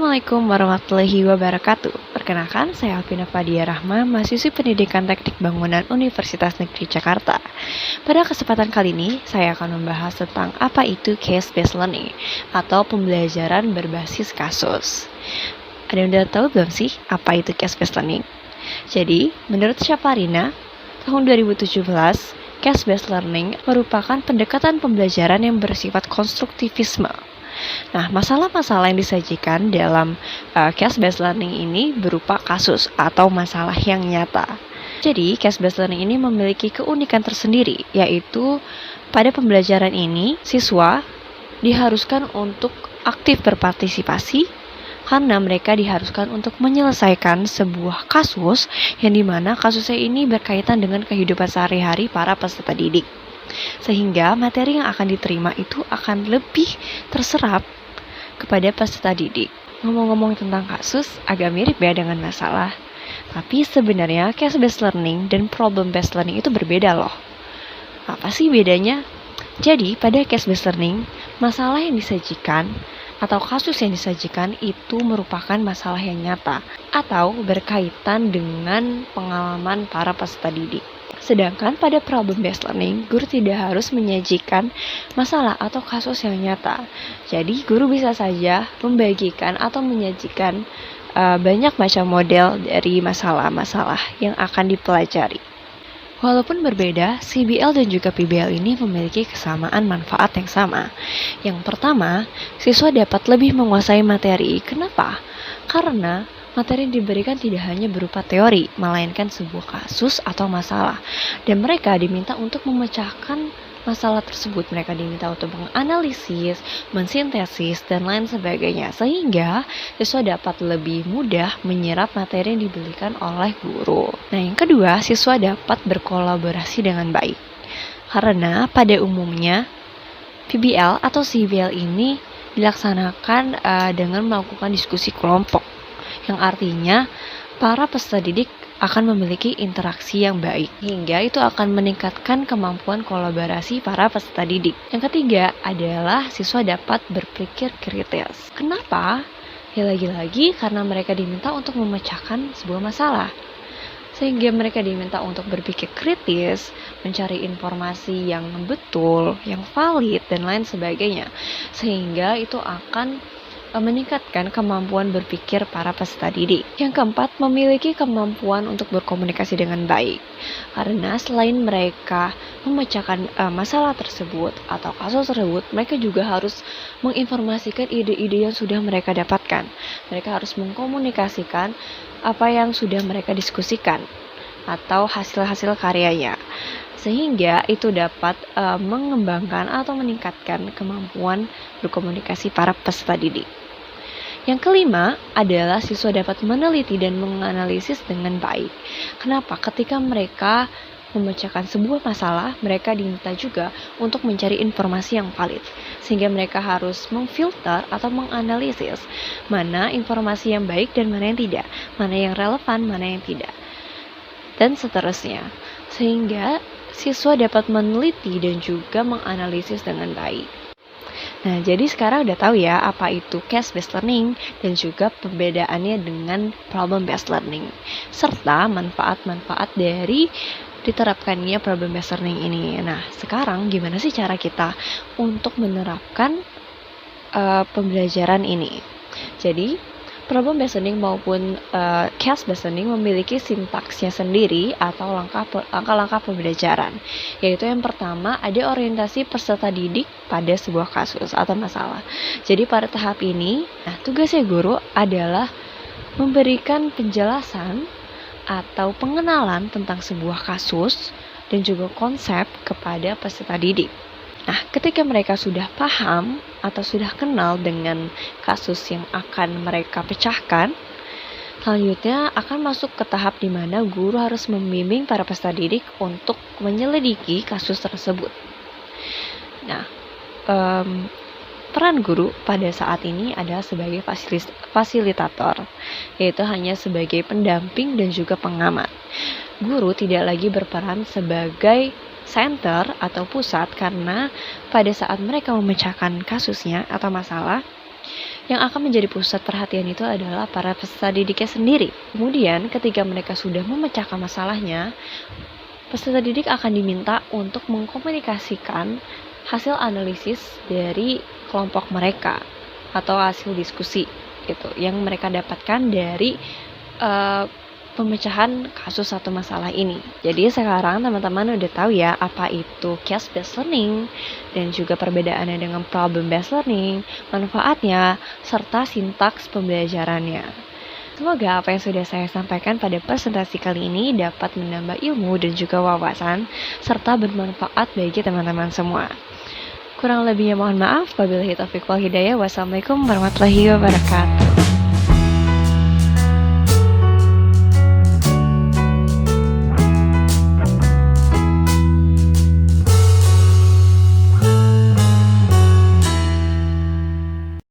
Assalamualaikum warahmatullahi wabarakatuh. Perkenalkan, saya Alvina Fadia Rahma, mahasiswi Pendidikan Teknik Bangunan Universitas Negeri Jakarta. Pada kesempatan kali ini, saya akan membahas tentang apa itu case-based learning atau pembelajaran berbasis kasus. Ada yang udah tahu belum sih apa itu case-based learning? Jadi, menurut Syafarina, tahun 2017, case-based learning merupakan pendekatan pembelajaran yang bersifat konstruktivisme. Nah, masalah-masalah yang disajikan dalam case-based learning ini berupa kasus atau masalah yang nyata. Jadi, case-based learning ini memiliki keunikan tersendiri, yaitu pada pembelajaran ini, siswa diharuskan untuk aktif berpartisipasi karena mereka diharuskan untuk menyelesaikan sebuah kasus yang dimana kasusnya ini berkaitan dengan kehidupan sehari-hari para peserta didik. Sehingga materi yang akan diterima itu akan lebih terserap kepada peserta didik. Ngomong-ngomong tentang kasus, agak mirip ya dengan masalah. Tapi sebenarnya case-based learning dan problem-based learning itu berbeda loh. Apa sih bedanya? Jadi pada case-based learning, masalah yang disajikan atau kasus yang disajikan itu merupakan masalah yang nyata atau berkaitan dengan pengalaman para peserta didik. Sedangkan pada problem-based learning, guru tidak harus menyajikan masalah atau kasus yang nyata. Jadi, guru bisa saja membagikan atau menyajikan banyak macam model dari masalah-masalah yang akan dipelajari. Walaupun berbeda, CBL dan juga PBL ini memiliki kesamaan manfaat yang sama. Yang pertama, siswa dapat lebih menguasai materi. Kenapa? Karena materi yang diberikan tidak hanya berupa teori, melainkan sebuah kasus atau masalah. Dan mereka diminta untuk memecahkan masalah tersebut. Mereka diminta untuk menganalisis, mensintesis, dan lain sebagainya. Sehingga siswa dapat lebih mudah menyerap materi yang diberikan oleh guru. Nah, yang kedua, siswa dapat berkolaborasi dengan baik. Karena pada umumnya PBL atau CBL ini dilaksanakan dengan melakukan diskusi kelompok, yang artinya para peserta didik akan memiliki interaksi yang baik, hingga itu akan meningkatkan kemampuan kolaborasi para peserta didik. Yang ketiga adalah siswa dapat berpikir kritis. Kenapa? Ya lagi-lagi karena mereka diminta untuk memecahkan sebuah masalah. Sehingga mereka diminta untuk berpikir kritis, mencari informasi yang betul, yang valid, dan lain sebagainya. Sehingga itu akan meningkatkan kemampuan berpikir para peserta didik. Yang keempat, memiliki kemampuan untuk berkomunikasi dengan baik. Karena selain mereka memecahkan masalah tersebut atau kasus tersebut, mereka juga harus menginformasikan ide-ide yang sudah mereka dapatkan. Mereka harus mengkomunikasikan apa yang sudah mereka diskusikan atau hasil-hasil karyanya. Sehingga itu dapat mengembangkan atau meningkatkan kemampuan berkomunikasi para peserta didik. Yang kelima adalah siswa dapat meneliti dan menganalisis dengan baik. Kenapa? Ketika mereka memecahkan sebuah masalah, mereka diminta juga untuk mencari informasi yang valid. Sehingga mereka harus memfilter atau menganalisis mana informasi yang baik dan mana yang tidak, mana yang relevan, mana yang tidak, dan seterusnya. Sehingga siswa dapat meneliti dan juga menganalisis dengan baik. Nah, jadi sekarang udah tahu ya apa itu case-based learning dan juga perbedaannya dengan problem-based learning, serta manfaat-manfaat dari diterapkannya problem-based learning ini. Nah, sekarang gimana sih cara kita untuk menerapkan pembelajaran ini? Jadi, problem-based learning maupun case-based learning memiliki sintaksnya sendiri atau langkah-langkah pembelajaran. Yaitu yang pertama, ada orientasi peserta didik pada sebuah kasus atau masalah. Jadi pada tahap ini, tugasnya guru adalah memberikan penjelasan atau pengenalan tentang sebuah kasus dan juga konsep kepada peserta didik. Nah, ketika mereka sudah paham atau sudah kenal dengan kasus yang akan mereka pecahkan, selanjutnya akan masuk ke tahap di mana guru harus membimbing para peserta didik untuk menyelidiki kasus tersebut. Nah, peran guru pada saat ini adalah sebagai fasilitator, yaitu hanya sebagai pendamping dan juga pengamat. Guru tidak lagi berperan sebagai center atau pusat karena pada saat mereka memecahkan kasusnya atau masalah, Yang akan menjadi pusat perhatian itu adalah para peserta didiknya sendiri. Kemudian ketika mereka sudah memecahkan masalahnya, peserta didik akan diminta untuk mengkomunikasikan hasil analisis dari kelompok mereka atau hasil diskusi gitu yang mereka dapatkan dari pemecahan kasus satu masalah ini. Jadi sekarang teman-teman udah tahu ya apa itu case based learning dan juga perbedaannya dengan problem based learning, manfaatnya serta sintaks pembelajarannya. Semoga apa yang sudah saya sampaikan pada presentasi kali ini dapat menambah ilmu dan juga wawasan, serta bermanfaat bagi teman-teman semua. Kurang lebihnya mohon maaf, wabillahi taufiq wal hidayah. Wassalamualaikum warahmatullahi wabarakatuh.